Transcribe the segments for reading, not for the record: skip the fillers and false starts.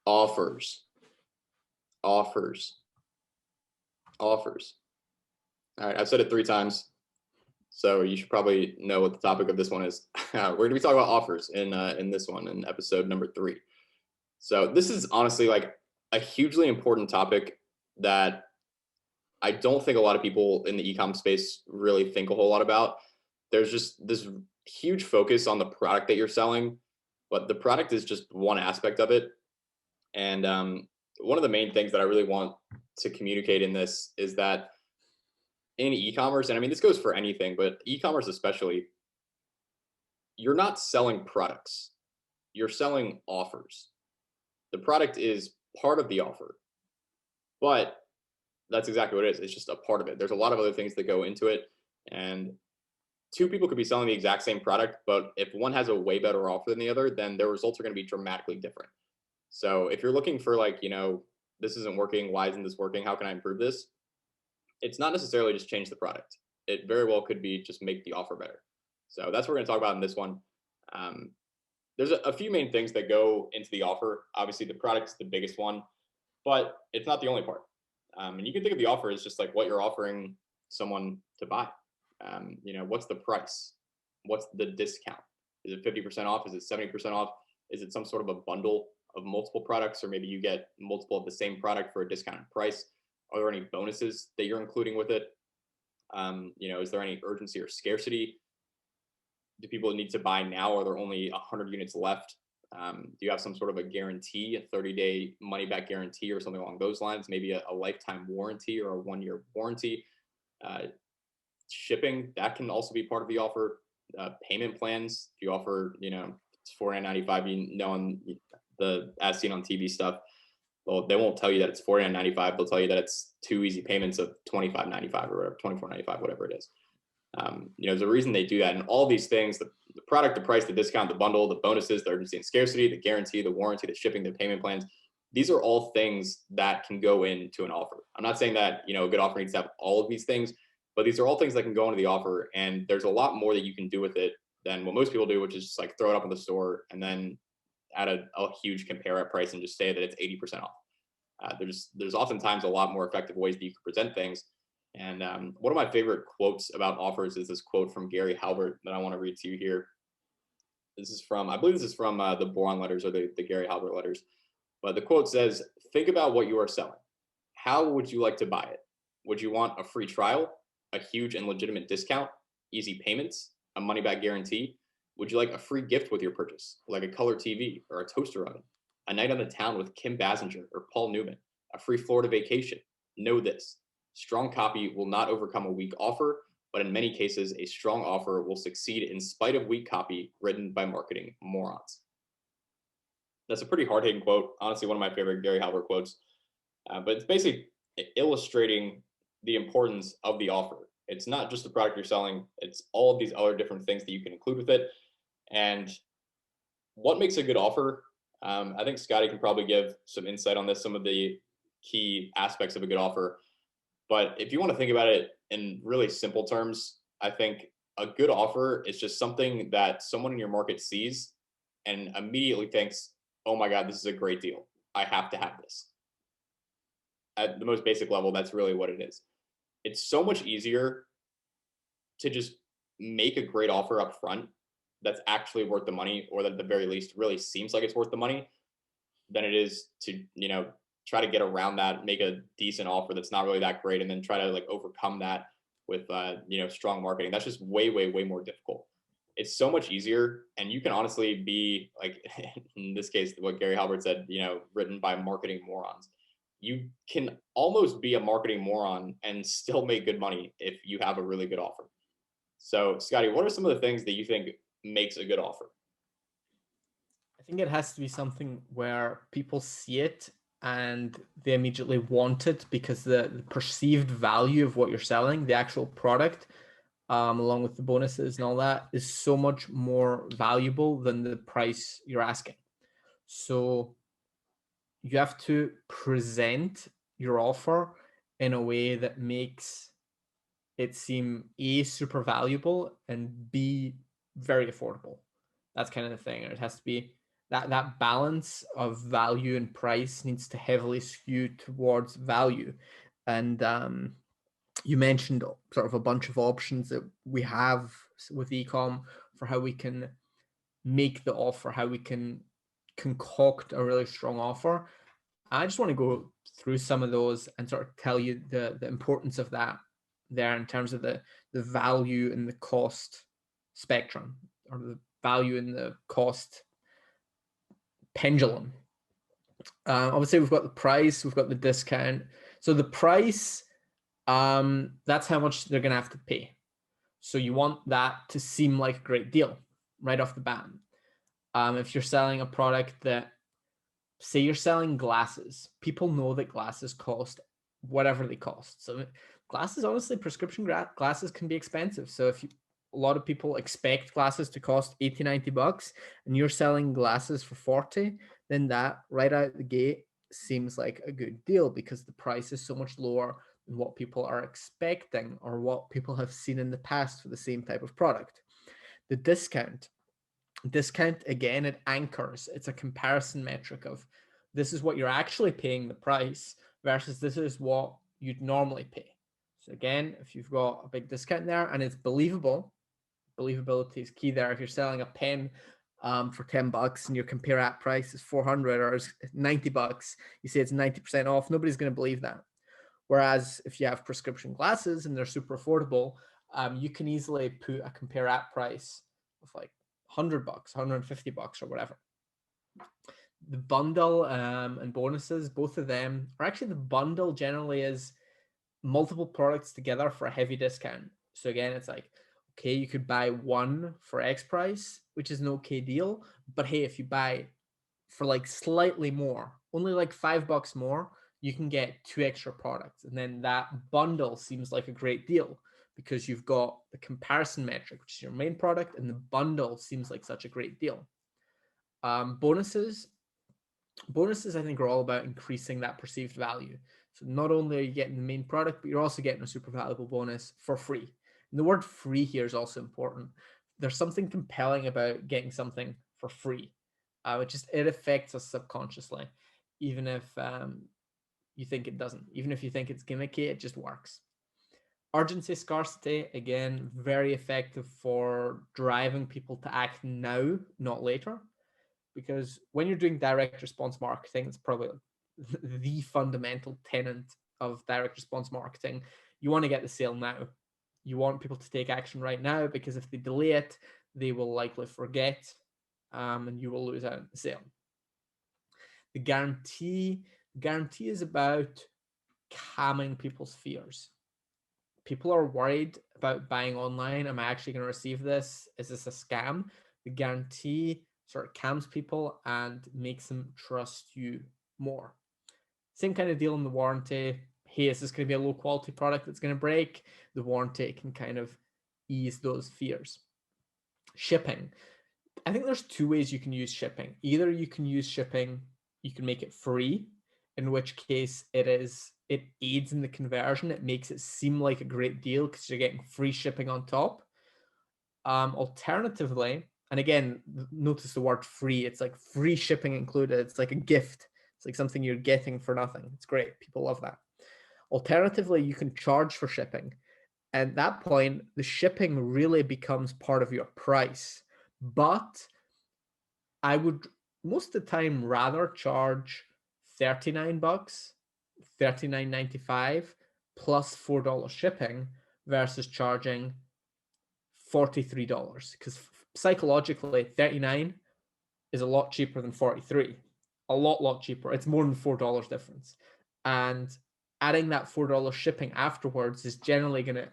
Offers, offers, offers. All right, I've said it 3 times, so you should probably know what the topic of this one is. We're going to be talking about offers in this one, in episode number 3. So this is honestly like a hugely important topic that I don't think a lot of people in the e-com space really think a whole lot about. There's just this huge focus on the product that you're selling, but the product is just one aspect of it. And one of the main things that I really want to communicate in this is that in e-commerce, and I mean this goes for anything, but e-commerce especially, you're not selling products. You're selling offers. The product is part of the offer, but that's exactly what it is. It's just a part of it. There's a lot of other things that go into it, and two people could be selling the exact same product, but if one has a way better offer than the other, then their results are going to be dramatically different. So if you're looking for like, this isn't working, why isn't this working? How can I improve this? It's not necessarily just change the product. It very well could be just make the offer better. So that's what we're going to talk about in this one. Um, there's a few main things that go into the offer. Obviously, the product's the biggest one, but it's not the only part. And you can think of the offer as just like what you're offering someone to buy. What's the price? What's the discount? Is it 50% off? Is it 70% off? Is it some sort of a bundle of multiple products, or maybe you get multiple of the same product for a discounted price? Are there any bonuses that you're including with it? Is there any urgency or scarcity? Do people need to buy now? Are there only 100 units left? Do you have some sort of a guarantee, a 30-day money-back guarantee or something along those lines? Maybe a lifetime warranty or a 1-year warranty. Shipping, that can also be part of the offer. Payment plans, if you offer, it's $49.95, on the as seen on TV stuff, well, they won't tell you that it's $49.95. They'll tell you that it's 2 easy payments of $25.95 or whatever, $24.95, whatever it is. There's a reason they do that. And all these things, the product, the price, the discount, the bundle, the bonuses, the urgency and scarcity, the guarantee, the warranty, the shipping, the payment plans, these are all things that can go into an offer. I'm not saying that, a good offer needs to have all of these things, but these are all things that can go into the offer. And there's a lot more that you can do with it than what most people do, which is just like throw it up in the store and then add a huge compare at price and just say that it's 80% off. There's oftentimes a lot more effective ways that you can present things. And one of my favorite quotes about offers is this quote from Gary Halbert that I want to read to you here. I believe this is from the Boron letters, or the Gary Halbert letters. But the quote says, "Think about what you are selling. How would you like to buy it? Would you want a free trial, a huge and legitimate discount, easy payments, a money back guarantee? Would you like a free gift with your purchase, like a color TV or a toaster oven, a night on the town with Kim Basinger or Paul Newman, a free Florida vacation? Know this: strong copy will not overcome a weak offer, but in many cases, a strong offer will succeed in spite of weak copy written by marketing morons." That's a pretty hard-hitting quote. Honestly, one of my favorite Gary Halbert quotes. But it's basically illustrating the importance of the offer. It's not just the product you're selling. It's all of these other different things that you can include with it. And what makes a good offer? I think Scotty can probably give some insight on this, some of the key aspects of a good offer. But if you want to think about it in really simple terms, I think a good offer is just something that someone in your market sees and immediately thinks, oh my God, this is a great deal. I have to have this. At the most basic level, that's really what it is. It's so much easier to just make a great offer up front that's actually worth the money, or that at the very least really seems like it's worth the money, than it is to, try to get around that, make a decent offer that's not really that great, and then try to like overcome that with, strong marketing. That's just way, way, way more difficult. It's so much easier. And you can honestly be like, in this case, what Gary Halbert said, written by marketing morons. You can almost be a marketing moron and still make good money if you have a really good offer. So, Scotty, what are some of the things that you think makes a good offer? I think it has to be something where people see it and they immediately want it, because the perceived value of what you're selling, the actual product, along with the bonuses and all that, is so much more valuable than the price you're asking. So you have to present your offer in a way that makes it seem A, super valuable, and B, very affordable. That's kind of the thing. It has to be that balance of value and price needs to heavily skew towards value. And you mentioned sort of a bunch of options that we have with ecom for how we can make the offer, how we can concoct a really strong offer. I just want to go through some of those and sort of tell you the importance of that there in terms of the value and the cost spectrum, or the value and the cost pendulum. Obviously, we've got the price, we've got the discount. So the price, that's how much they're going to have to pay. So you want that to seem like a great deal right off the bat. If you're selling a product that, say you're selling glasses, people know that glasses cost whatever they cost. So glasses, honestly, prescription glasses can be expensive. So if a lot of people expect glasses to cost 80, 90 bucks and you're selling glasses for 40, then that right out the gate seems like a good deal because the price is so much lower than what people are expecting or what people have seen in the past for the same type of product. The discount, again, it anchors. It's a comparison metric of this is what you're actually paying the price versus this is what you'd normally pay. So again, if you've got a big discount there and it's believable, believability is key there. If you're selling a pen for 10 bucks and your compare at price is 400 or 90 bucks, you say it's 90% off, nobody's going to believe that. Whereas if you have prescription glasses and they're super affordable, you can easily put a compare at price of like 100 bucks, 150 bucks or whatever. The bundle and bonuses, both of them, or actually the bundle generally is multiple products together for a heavy discount. So again, it's like, okay, you could buy one for X price, which is an okay deal. But hey, if you buy for like slightly more, only like $5 more, you can get 2 extra products. And then that bundle seems like a great deal because you've got the comparison metric, which is your main product, and the bundle seems like such a great deal. Bonuses, I think, are all about increasing that perceived value. So not only are you getting the main product, but you're also getting a super valuable bonus for free. And the word free here is also important. There's something compelling about getting something for free, it affects us subconsciously, even if you think it doesn't. Even if you think it's gimmicky, it just works. Urgency, scarcity, again, very effective for driving people to act now, not later. Because when you're doing direct response marketing, it's probably the fundamental tenet of direct response marketing. You want to get the sale now. You want people to take action right now, because if they delay it, they will likely forget, and you will lose out on the sale. The guarantee is about calming people's fears. People are worried about buying online. Am I actually going to receive this? Is this a scam? The guarantee sort of calms people and makes them trust you more. Same kind of deal in the warranty. Hey, is this going to be a low quality product that's going to break? The warranty can kind of ease those fears. Shipping. I think there's 2 ways you can use shipping. Either you can use shipping, you can make it free, in which case it aids in the conversion. It makes it seem like a great deal because you're getting free shipping on top. Alternatively, and again, notice the word free. It's like free shipping included. It's like a gift. It's like something you're getting for nothing. It's great. People love that. Alternatively, you can charge for shipping. And at that point, the shipping really becomes part of your price. But I would most of the time rather charge 39 bucks, 39.95 plus $4 shipping versus charging $43, because psychologically 39 is a lot cheaper than 43. A lot cheaper. It's more than $4 difference. And adding that $4 shipping afterwards is generally going to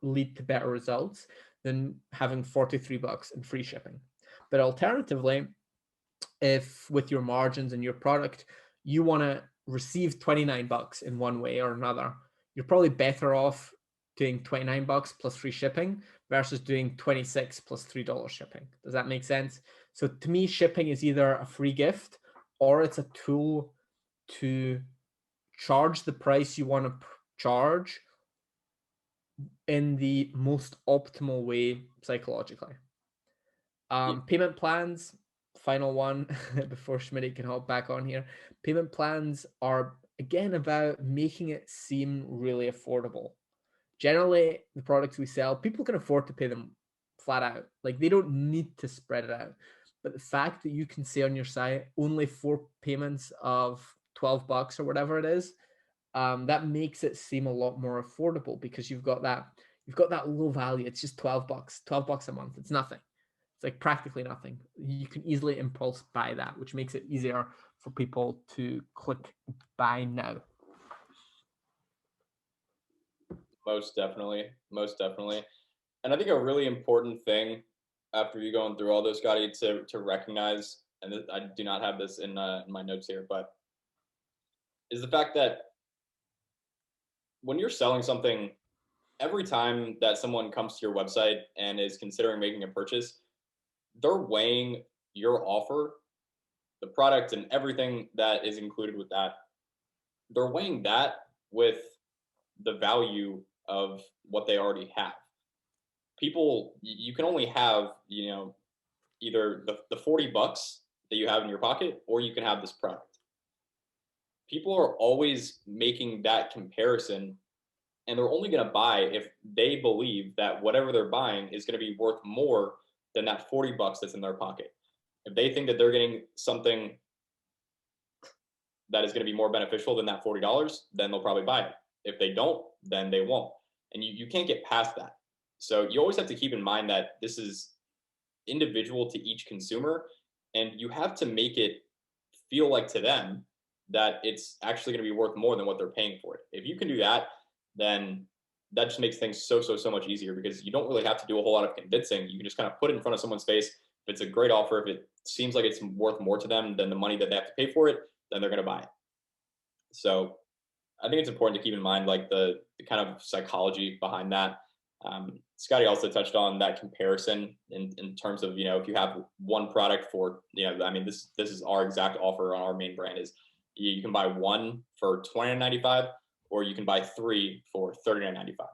lead to better results than having 43 bucks and free shipping. But alternatively, if with your margins and your product, you want to receive 29 bucks in one way or another, you're probably better off doing 29 bucks plus free shipping versus doing 26 plus $3 shipping. Does that make sense? So to me, shipping is either a free gift or it's a tool to charge the price you want to charge in the most optimal way psychologically. Payment plans, final one before Schmidt can hop back on here. Payment plans are again about making it seem really affordable. Generally, the products we sell, people can afford to pay them flat out. Like they don't need to spread it out. But the fact that you can say on your site only 4 payments of $12 or whatever it is, that makes it seem a lot more affordable because you've got that low value. It's just $12, $12 a month. It's nothing. It's like practically nothing. You can easily impulse buy that, which makes it easier for people to click buy now. Most definitely. Most definitely. And I think a really important thing after you going through all those, Scotty, to recognize, and I do not have this in my notes here, but is the fact that when you're selling something, every time that someone comes to your website and is considering making a purchase, they're weighing your offer, the product, and everything that is included with that. They're weighing that with the value of what they already have. People, you can only have, either the $40 that you have in your pocket, or you can have this product. People are always making that comparison, and they're only going to buy if they believe that whatever they're buying is going to be worth more than that $40 that's in their pocket. If they think that they're getting something that is going to be more beneficial than that $40, then they'll probably buy it. If they don't, then they won't. And you can't get past that. So you always have to keep in mind that this is individual to each consumer, and you have to make it feel like to them that it's actually going to be worth more than what they're paying for it. If you can do that, then that just makes things so much easier, because you don't really have to do a whole lot of convincing. You can just kind of put it in front of someone's face. If it's a great offer, if it seems like it's worth more to them than the money that they have to pay for it, then they're going to buy it. So I think it's important to keep in mind like the kind of psychology behind that. Scotty also touched on that comparison in terms of, if you have one product for, I mean, this is our exact offer on our main brand is you can buy one for $29.95, or you can buy three for $39.95.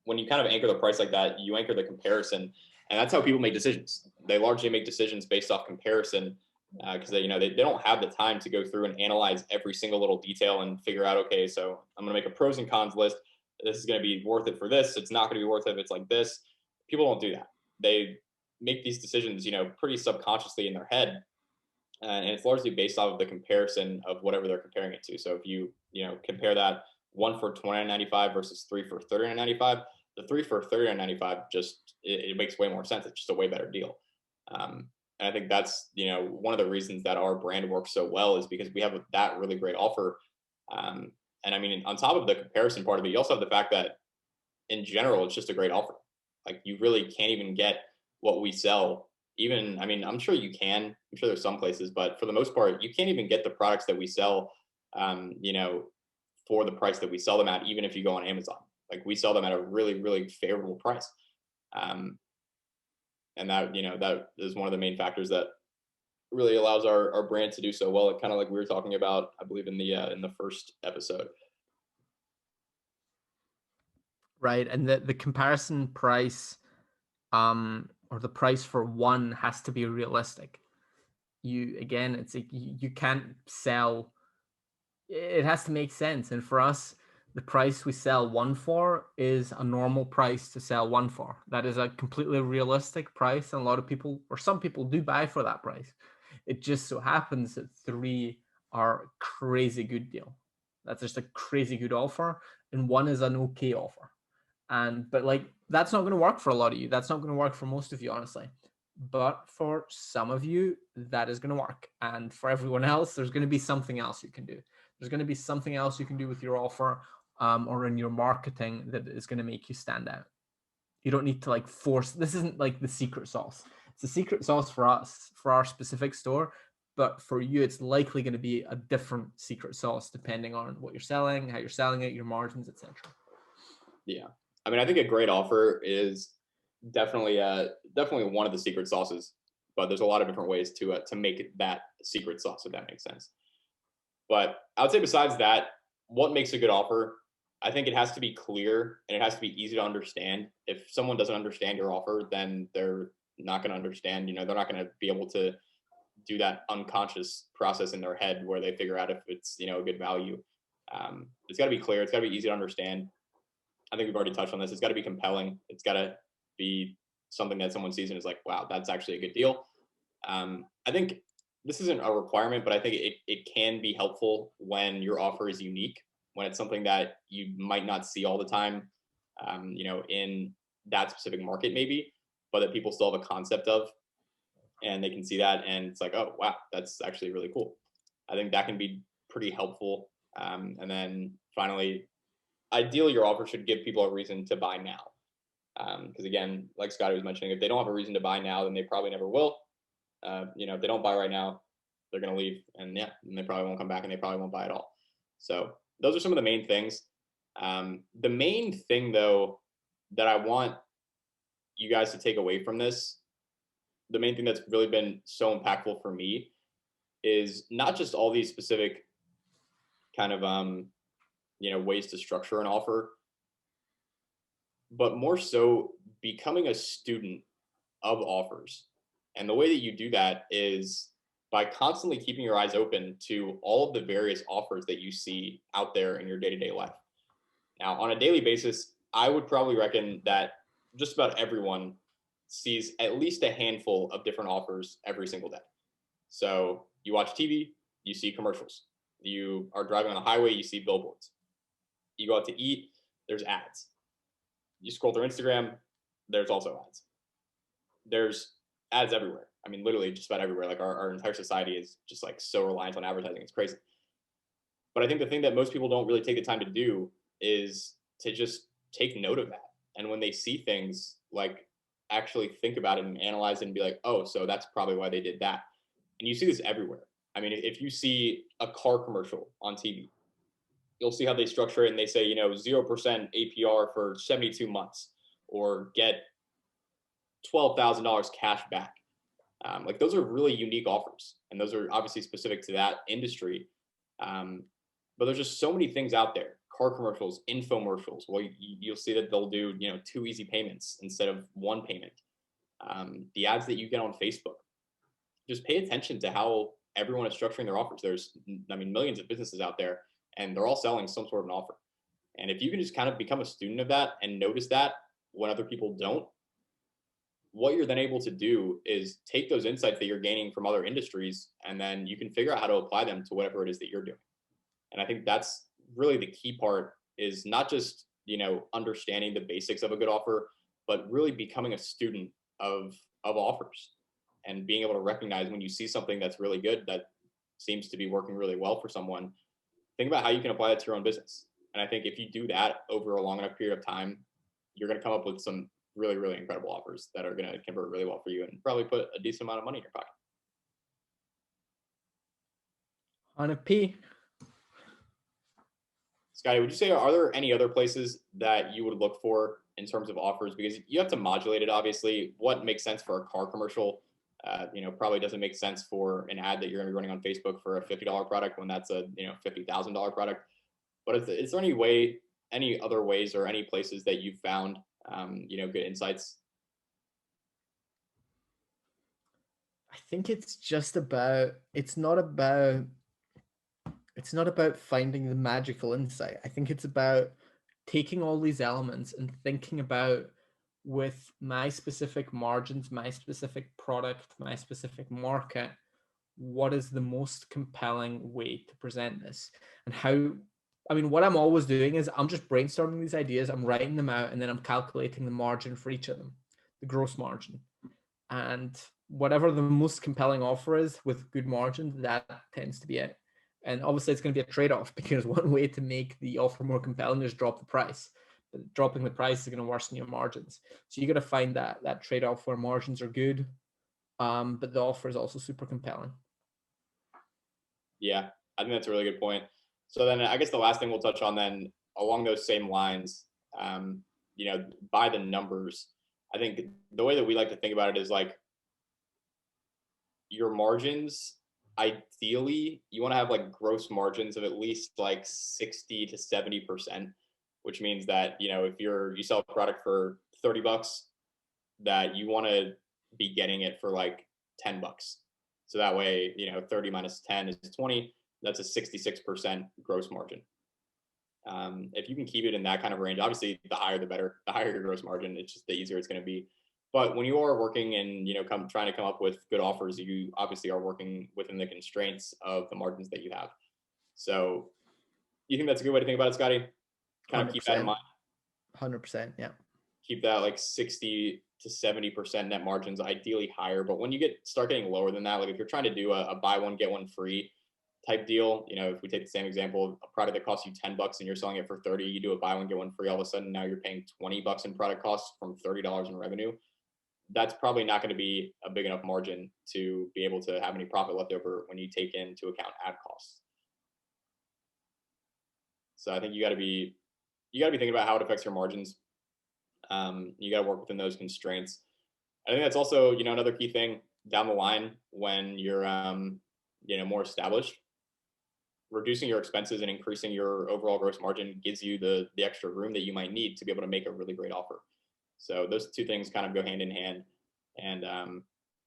When you kind of anchor the price like that, you anchor the comparison, and that's how people make decisions. They largely make decisions based off comparison, because they don't have the time to go through and analyze every single little detail and figure out, okay, so I'm going to make a pros and cons list. This is going to be worth it for this. It's not going to be worth it if it's like this. People don't do that. They make these decisions, pretty subconsciously in their head, and it's largely based off of the comparison of whatever they're comparing it to. So if you compare that one for $29.95 versus three for $39.95, the three for $39.95 just it makes way more sense. It's just a way better deal. And I think that's one of the reasons that our brand works so well is because we have that really great offer. And I mean, on top of the comparison part of it, you also have the fact that in general, it's just a great offer. Like you really can't even get what we sell. Even, I mean, I'm sure you can. I'm sure there's some places, but for the most part, you can't even get the products that we sell, for the price that we sell them at, even if you go on Amazon. Like we sell them at a really favorable price. And that, that is one of the main factors that really allows our brand to do so well. Kind of like we were talking about, I believe in the first episode. Right. And the comparison price, or the price for one has to be realistic. It's like you can't sell, it has to make sense. And for us, the price we sell one for is a normal price to sell one for. That is a completely realistic price. And a lot of people, or some people, do buy for that price. It just so happens that three are crazy good deal. That's just a crazy good offer. And one is an okay offer. But like, that's not going to work for a lot of you. That's not going to work for most of you, honestly. But for some of you, that is going to work. And for everyone else, there's going to be something else you can do. There's going to be something else you can do with your offer, or in your marketing, that is going to make you stand out. You don't need to like force. This isn't like the secret sauce. It's the secret sauce for us, for our specific store. But for you, it's likely going to be a different secret sauce depending on what you're selling, how you're selling it, your margins, etc. Yeah. I mean, I think a great offer is definitely one of the secret sauces, but there's a lot of different ways to make it that secret sauce, if that makes sense. But I would say besides that, what makes a good offer? I think it has to be clear and it has to be easy to understand. If someone doesn't understand your offer, then they're not going to understand. They're not going to be able to do that unconscious process in their head where they figure out if it's a good value. It's got to be clear. It's got to be easy to understand. I think we've already touched on this. It's got to be compelling. It's got to be something that someone sees and is like, wow, that's actually a good deal. I think this isn't a requirement, but I think it can be helpful when your offer is unique, when it's something that you might not see all the time, in that specific market maybe, but that people still have a concept of, and they can see that, and it's like, oh, wow, that's actually really cool. I think that can be pretty helpful. And then finally, ideally, your offer should give people a reason to buy now. Because again, like Scotty was mentioning, if they don't have a reason to buy now, then they probably never will. If they don't buy right now, they're going to leave, and they probably won't come back, and they probably won't buy at all. So those are some of the main things. The main thing, though, that I want you guys to take away from this, the main thing that's really been so impactful for me is not just all these specific kind of ways to structure an offer, but more so becoming a student of offers. And the way that you do that is by constantly keeping your eyes open to all of the various offers that you see out there in your day-to-day life. Now, on a daily basis, I would probably reckon that just about everyone sees at least a handful of different offers every single day. So you watch TV, you see commercials. You are driving on the highway, you see billboards. You go out to eat, there's ads. You scroll through Instagram, there's also ads. There's ads everywhere. I mean, literally just about everywhere. Like our entire society is just like so reliant on advertising. It's crazy. But I think the thing that most people don't really take the time to do is to just take note of that. And when they see things, like actually think about it and analyze it and be like, oh, so that's probably why they did that. And you see this everywhere. I mean, if you see a car commercial on TV, you'll see how they structure it, and they say, 0% APR for 72 months, or get $12,000 cash back. Like those are really unique offers, and those are obviously specific to that industry. But there's just so many things out there. Car commercials, infomercials. Well, you'll see that they'll do 2 easy payments instead of 1 payment. The ads that you get on Facebook. Just pay attention to how everyone is structuring their offers. There's, millions of businesses out there, and they're all selling some sort of an offer. And if you can just kind of become a student of that and notice that when other people don't, what you're then able to do is take those insights that you're gaining from other industries, and then you can figure out how to apply them to whatever it is that you're doing. And I think that's really the key part, is not just, understanding the basics of a good offer, but really becoming a student of offers and being able to recognize when you see something that's really good, that seems to be working really well for someone. Think about how you can apply that to your own business. And I think if you do that over a long enough period of time, you're going to come up with some really, really incredible offers that are going to convert really well for you and probably put a decent amount of money in your pocket. 100p. Scotty, would you say, are there any other places that you would look for in terms of offers? Because you have to modulate it, obviously. What makes sense for a car commercial, probably doesn't make sense for an ad that you're going to be running on Facebook for a $50 product when that's a, $50,000 product. But is there any other ways or any places that you've found, good insights? I think it's not about finding the magical insight. I think it's about taking all these elements and thinking about, with my specific margins, my specific product, my specific market, what is the most compelling way to present this? And what I'm always doing is I'm just brainstorming these ideas, I'm writing them out, and then I'm calculating the margin for each of them, the gross margin. And whatever the most compelling offer is with good margin, that tends to be it. And obviously it's going to be a trade-off, because one way to make the offer more compelling is drop the price. But dropping the price is going to worsen your margins. So you got to find that trade-off where margins are good, but the offer is also super compelling. Yeah, I think that's a really good point. So then I guess the last thing we'll touch on then along those same lines, by the numbers, I think the way that we like to think about it is like your margins, ideally you want to have like gross margins of at least like 60 to 70%, which means that, if you sell a product for $30, that you want to be getting it for like $10. So that way, 30 minus 10 is 20. That's a 66% gross margin. If you can keep it in that kind of range, obviously the higher the better. The higher your gross margin, it's just the easier it's going to be. But when you are working and trying to come up with good offers, you obviously are working within the constraints of the margins that you have. So you think that's a good way to think about it, Scotty? Kind of keep that in mind. 100%, yeah. Keep that like 60 to 70% net margins, ideally higher. But when you start getting lower than that, like if you're trying to do a buy one get one free type deal, if we take the same example, a product that costs you $10 and you're selling it for 30, you do a buy one get one free, all of a sudden now you're paying $20 in product costs from $30 in revenue. That's probably not going to be a big enough margin to be able to have any profit left over when you take into account ad costs. So I think you got to be thinking about how it affects your margins. You got to work within those constraints. I think that's also, another key thing down the line when you're, more established. Reducing your expenses and increasing your overall gross margin gives you the extra room that you might need to be able to make a really great offer. So those two things kind of go hand in hand. And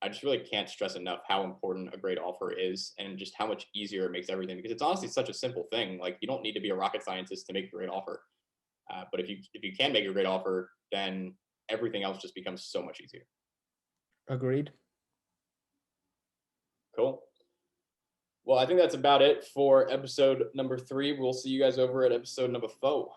I just really can't stress enough how important a great offer is and just how much easier it makes everything, because it's honestly such a simple thing. Like you don't need to be a rocket scientist to make a great offer. But if you can make a great offer, then everything else just becomes so much easier. Agreed. Cool. Well, I think that's about it for episode number 3. We'll see you guys over at episode number 4.